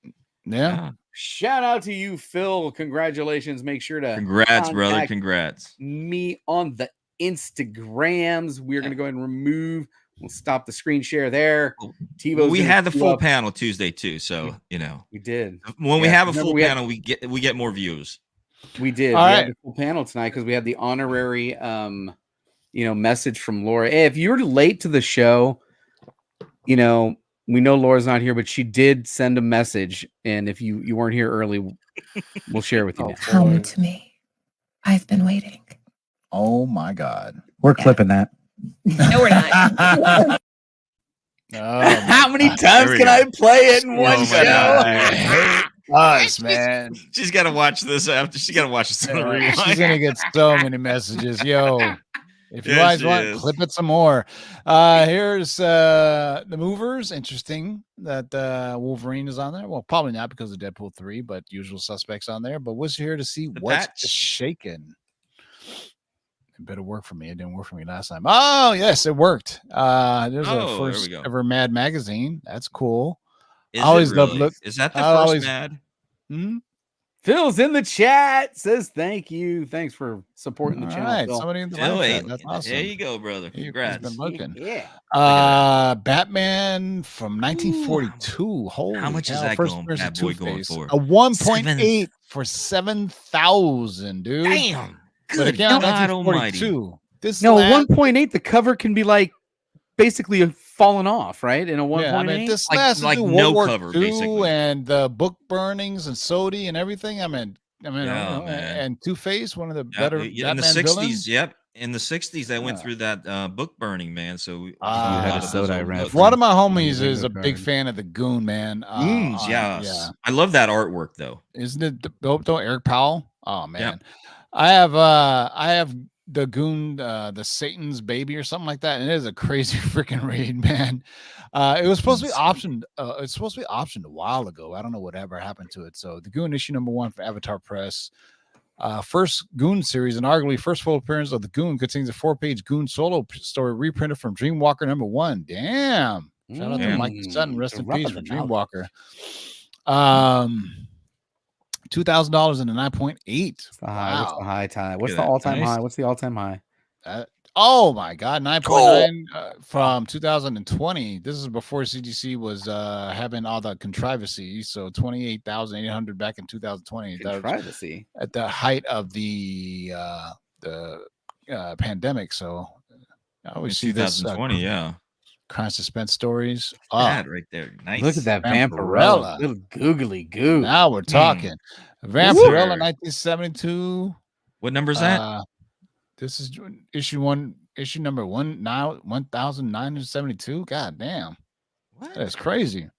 Yeah. Shout out to you, Phil. Congratulations. Make sure to Congrats, brother. Congrats. Me on the Instagrams. We're going to go ahead and remove. We'll stop the screen share there. TiVo's we had the full panel Tuesday too, so you know we did. When we have a full panel, we get more views. We did. All we right. had the full panel tonight because we had the honorary, message from Laura. Hey, if you're late to the show, we know Laura's not here, but she did send a message, and if you weren't here early, we'll share it with you. Come to me. I've been waiting. Oh my God. We're clipping that. No, we're not. How many times can I play it in one show? Us, man. She's got to watch this after. She got to watch this. She's gonna get so many messages, yo. If you guys want, clip it some more. Here's the movers. Interesting that Wolverine is on there. Well, probably not because of Deadpool 3, but Usual Suspects on there. But was here to see what's shaking. It better work for me. It didn't work for me last time. Oh, yes, it worked. There's a first ever Mad magazine. That's cool. Is that the first Mad? Hmm? Phil's in the chat. Says thank you. Thanks for supporting the channel. All right, Phil. somebody in the chat. That's awesome. There you go, brother. Congrats. He's been looking. Yeah. Batman from 1942. Holy How much cow. is that First going, person Bad Boy, going Two-Face. for? A 1.8 for 7,000, dude. Damn. But again, God almighty. 1942. This No, last, 1.8. The cover can be like basically fallen off, right? In a 1.8. yeah, I mean, this Like- last like World no War cover, II basically. and the book burnings and Sodi and everything. I mean, Yeah, man. and Two-Face, one of the Yeah, better in the Batman 60s. villains. Yep. In the 60s, I went through that book burning, man. So You had a soda I read. One of my homies Bingo is a big card. fan of the Goon, man. yes. Yeah. I love that artwork though. Isn't it dope though? Eric Powell. Oh man. Yeah. I have the Goon, the Satan's Baby or something like that, and it is a crazy freaking read, man. It was supposed to be optioned. It's supposed to be optioned a while ago. I don't know whatever happened to it. So the Goon issue number 1 for Avatar Press. First Goon series and arguably first full appearance of the Goon contains a 4-page Goon solo story reprinted from Dreamwalker number 1. Damn. Shout out to Mike Sutton. Rest in peace for Dreamwalker. $2,000 and a 9.8. What's the high time? What's the all-time high? What's the all-time high? Oh my God, 9.9 from 2020. This is before CGC was having all the controversy. So 28,800 back in 2020. Controversy at the height of the pandemic. So I always see this 2020, crime suspense stories. That right there, nice. Look at that Vampirella, little googly goo. Now we're talking. Vampirella, 1972. What number is that? This is issue number 1 now, 1,972. God damn, that's crazy.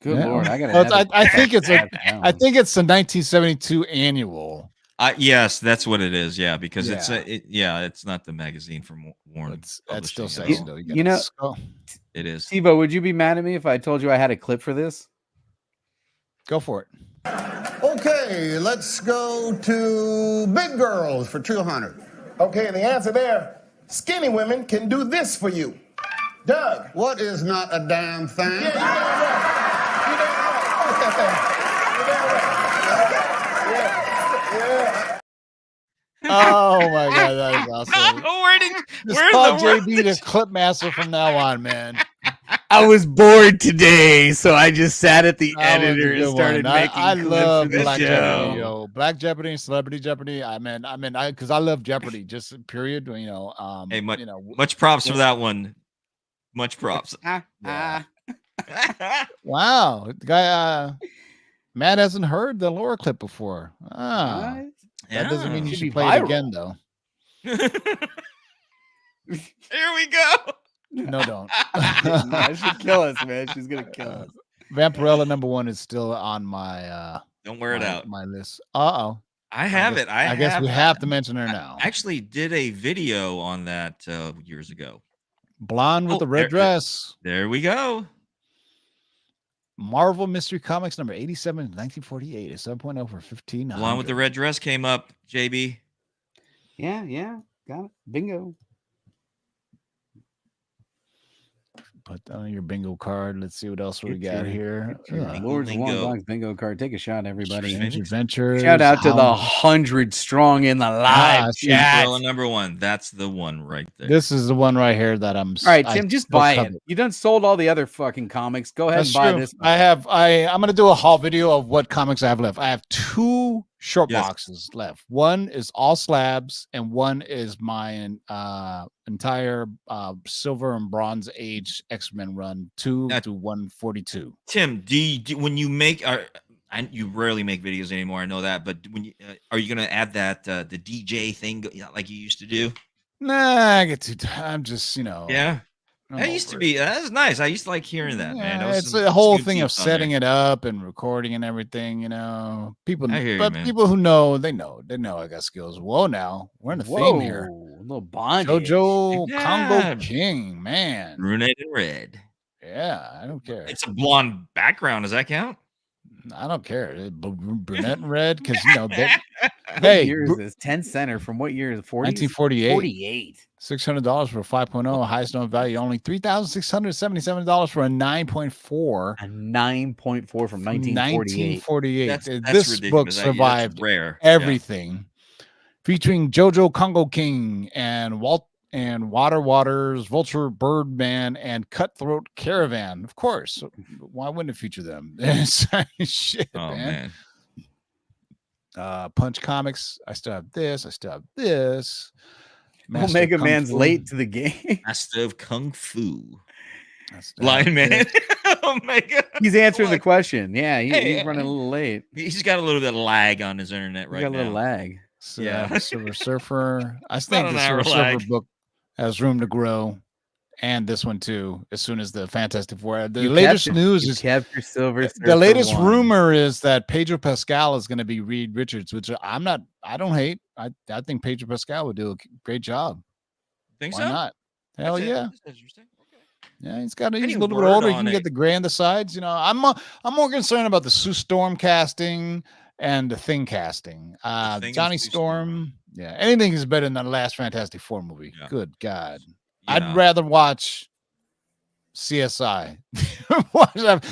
Good Lord, I think it's the 1972 annual. Yes, that's what it is. Yeah, because it's not the magazine from Warren. That's still sexy though. It is. Steve-O, would you be mad at me if I told you I had a clip for this? Go for it. Okay, let's go to big girls for 200. Okay, the answer there, skinny women can do this for you. Doug. What is not a damn thing? Yeah, you damn right. What's that thing? Yeah. Oh my God, that is awesome. Just call JB the clip master from now on, man. I was bored today, so I just sat at the editor and started making I love Black Jeopardy, Black Jeopardy and Celebrity Jeopardy. Because I love Jeopardy, just period. Hey, much props for that one. Much props. Wow, the guy Matt hasn't heard the lore clip before. That doesn't mean you should play it again, though. Here we go. No, don't. She'll kill us, man. She's gonna kill us. Vampirella number 1 is still on my don't wear it out. My list. I have it. I guess we have to mention her now. I actually did a video on that years ago. Blonde with the red dress. There we go. Marvel Mystery Comics number 87, 1948. A 7.0 for 15. Blonde with the red dress came up, JB. Yeah. Got it. Bingo. Put that on your bingo card. Let's see what else we got here. Lord's One bingo card. Take a shot, everybody. Adventures. Shout out to the 100 strong in the live chat. Number 1. That's the one right there. This is the one right here that I'm. All right, Tim, just buy it. You done sold all the other fucking comics. Go ahead and buy this one. I'm going to do a haul video of what comics I have left. I have 2 short boxes left. One is all slabs, and one is my entire silver and bronze age X-Men run 2 to 142. Tim, when you make you rarely make videos anymore, I know that, but when are you gonna add that the DJ thing like you used to do? Nah, I get too. I'm just Yeah. That used to be. That was nice. I used to like hearing that, man. It's the whole thing of setting it up and recording and everything. People. People who know, they know. I got skills. Whoa, now we're in the theme here. A little bondage. Jojo Congo King, man. Brunette and red. Yeah, I don't care. It's a blonde background. Does that count? I don't care. Brunette and red, because Hey, year is this? 10 center from what year is it? 1948. 48. $600 for a 5.0, highest known value only $3,677 for a 9.4. A 9.4 from 1948. That's this ridiculous. Book survived rare. Everything, featuring Jojo Congo King and Water Waters, Vulture Birdman, and Cutthroat Caravan. Of course, why wouldn't it feature them? Shit, man. Punch Comics. I still have this. Omega Man's late to the game. Master of Kung Fu. Blind Man. Omega. He's answering the question. Yeah, he's running a little late. He's got a little bit of lag on his internet right now. Got a little lag. Silver Surfer. I think the Silver Surfer book has room to grow. and this one too. As soon as the Fantastic Four, the You latest kept it. news You is kept your Silver the Surfer latest one. rumor is that Pedro Pascal is going to be Reed Richards, which I don't hate. I think Pedro Pascal would do a great job. Think Why so? not? Hell yeah. That's interesting. Okay. Yeah, he's a Any little bit word older. He on can it? get the gray on the sides. You know, I'm more concerned about the Sue Storm casting and the Thing casting. Thing and Johnny Sue Storm. Yeah, anything is better than the last Fantastic Four movie. Yeah. Good God. Yeah. I'd rather watch CSI.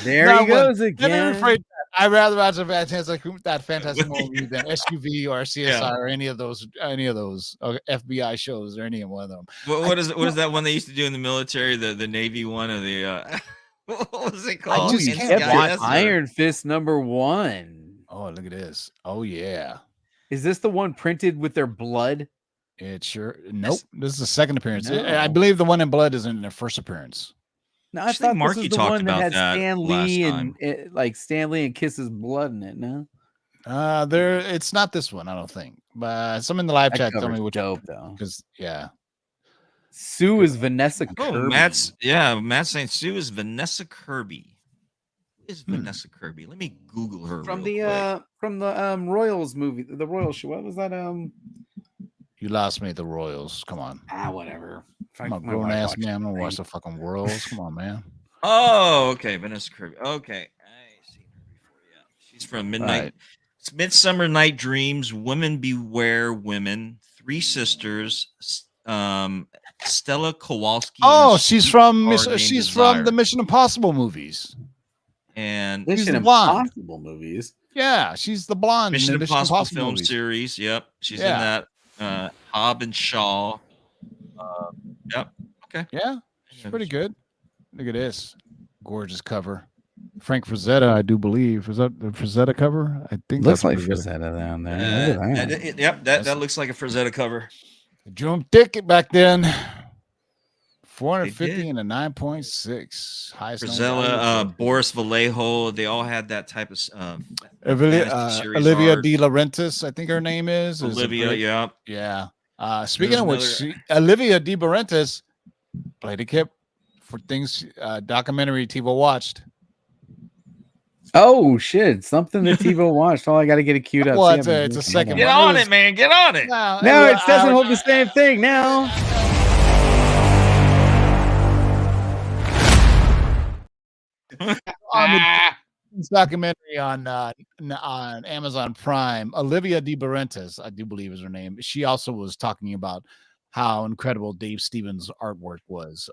There he goes again. I'd rather watch that Fantastic movie than SUV or CSI or any of those FBI shows or any one of them. What is that one they used to do in the military? The Navy one or the what was it called? I just can't watch Iron Fist #1. Oh, look at this. Oh yeah. Is this the one printed with their blood? It sure. Nope. This is the second appearance. No. I believe the one in blood is in their first appearance. No, I thought this was the one that had Stan Lee and like Stan Lee and Kiss's blood in it. No, it's not this one. I don't think. But some in the live chat tell me which dope though. Because Sue is Vanessa Kirby. Oh, Matt's saying Sue is Vanessa Kirby. Who is Vanessa Kirby? Let me Google her from real the Royals movie, the Royals show. What was that? You lost me at the Royals. Come on. Whatever. I'm a grown ass man. I'm gonna watch the fucking Royals. Come on, man. Oh, okay. Vanessa Kirby. Okay. I seen her before. Yeah. She's from Midsummer Night Dreams, Women Beware Women, Three Sisters, Stella Kowalski. Oh, she's from the Mission Impossible movies. And Mission Impossible movies. Yeah, she's the blonde. Mission Impossible film movies. series. Yep, she's in that. Hobb and Shaw. Yep. Okay. Yeah, she's pretty good. Look at this gorgeous cover. Frank Frazetta, I do believe. Is that the Frazetta cover? I think looks like Frazetta down there. That looks like a Frazetta cover. Drew ticket back then. 450 and a 9.6. Highest. Frazella, Boris Vallejo. They all had that type of Olivia De Laurentiis, I think her name is. Olivia, yeah. Speaking of which, Olivia De Laurentiis played a kip for things documentary TiVo watched. Oh shit! Something that TiVo watched. Oh, I got to get it queued up. Well, it's a second. Get on it, man. Get on it. No, it doesn't hold the same thing now. Documentary on Amazon Prime. Olivia De Laurentiis, I do believe is her name. She also was talking about how incredible Dave Stevens' artwork was.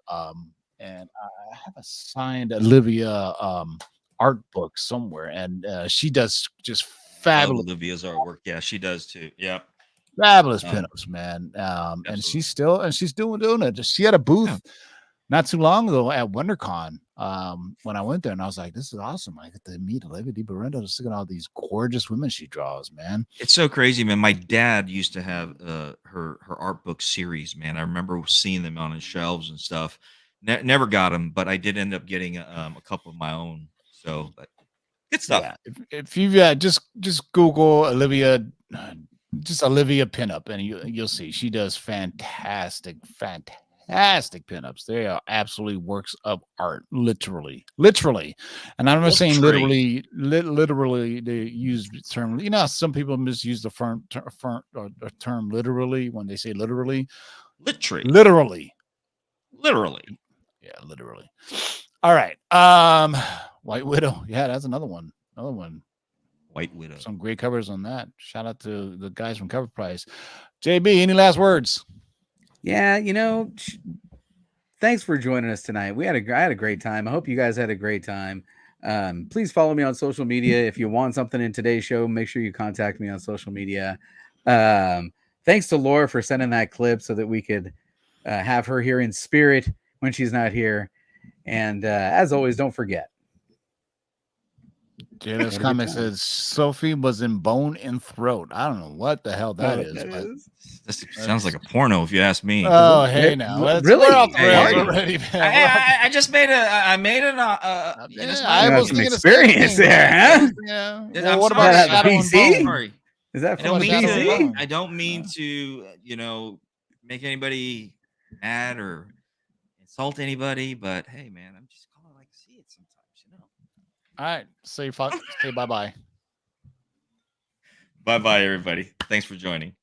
And I have a signed Olivia art book somewhere, and she does just fabulous. Olivia's artwork, yeah, she does too. Yep, fabulous pinups, man. And she's doing it. She had a booth not too long ago at WonderCon. When I went there, and I was like, "This is awesome! I get to meet Olivia De Laurentiis. Look at all these gorgeous women she draws, man. It's so crazy, man. My dad used to have her art book series, man. I remember seeing them on his shelves and stuff. Never got them, but I did end up getting a couple of my own. So, but good stuff. Yeah. If you just Google Olivia, just Olivia pinup, and you'll see she does fantastic pinups. They are absolutely works of art, literally. And I'm not saying literally. They use the term. You know, some people misuse the term literally when they say literally. Literally. Yeah, literally. All right. White Widow. Yeah, that's another one. White Widow. Some great covers on that. Shout out to the guys from CovrPrice. JB, any last words? Yeah, thanks for joining us tonight. I had a great time. I hope you guys had a great time. Please follow me on social media. If you want something in today's show, make sure you contact me on social media. Thanks to Laura for sending that clip so that we could have her here in spirit when she's not here. And as always, don't forget. JS Comics says Sophie was in Bone and Throat. I don't know what the hell that is. This sounds like a porno, if you ask me. Oh, hey, now really? Already, I just made I was some experience there, huh? Yeah. Well, what about the PC? Sorry. Is that from PC? I don't mean to, make anybody mad or insult anybody, but hey, man, I'm just calling like to see it sometimes, you know. All right. Say bye-bye. Bye-bye, everybody. Thanks for joining.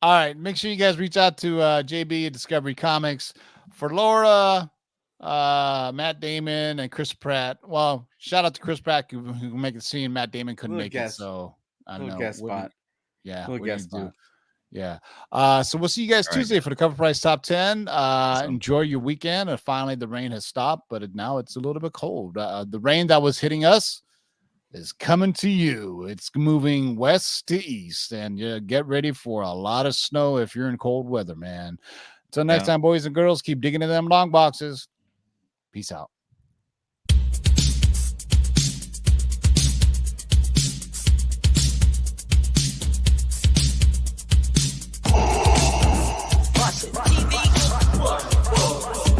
All right. Make sure you guys reach out to JB at Discovery Comics. For Laura, Matt Damon, and Chris Pratt. Well, shout out to Chris Pratt who make the scene. Matt Damon couldn't make it, so I don't know. Guest spot. Yeah. Guest spot. Yeah. So we'll see you guys Tuesday for the Cover Price Top 10. Enjoy your weekend. And finally, the rain has stopped, but now it's a little bit cold. The rain that was hitting us is coming to you. It's moving west to east, and get ready for a lot of snow if you're in cold weather, man. Until next time, boys and girls, keep digging in them long boxes. Peace out.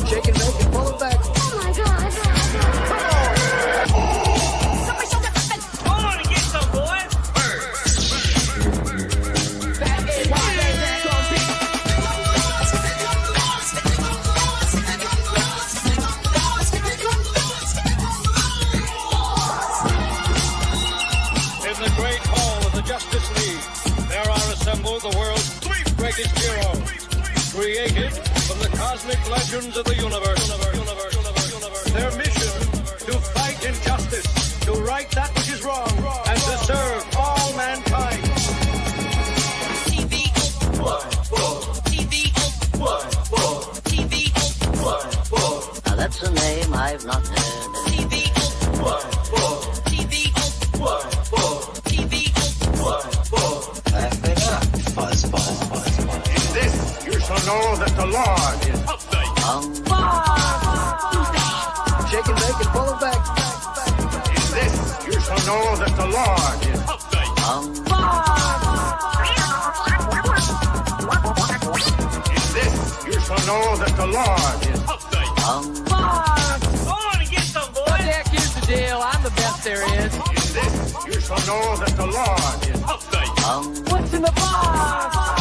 Shake it, make it, pull it back. Oh my God. Somebody show me something. Hold on and get some, boys. In the great hall of the Justice League, there are assembled the world's 3 greatest heroes, created from the cosmic legends of the universe. Their mission, to fight injustice, to right that which is wrong, and to serve all mankind. Now that's a name I've not heard. In this, you shall know that the Lord is Shake it, make it, pull it back. In this, you shall know that the Lord is In this, you shall know that the Lord is Go on and get some, boys. Jack, here's the deal. I'm the best there is. In this, you shall know that the Lord is What's in the box?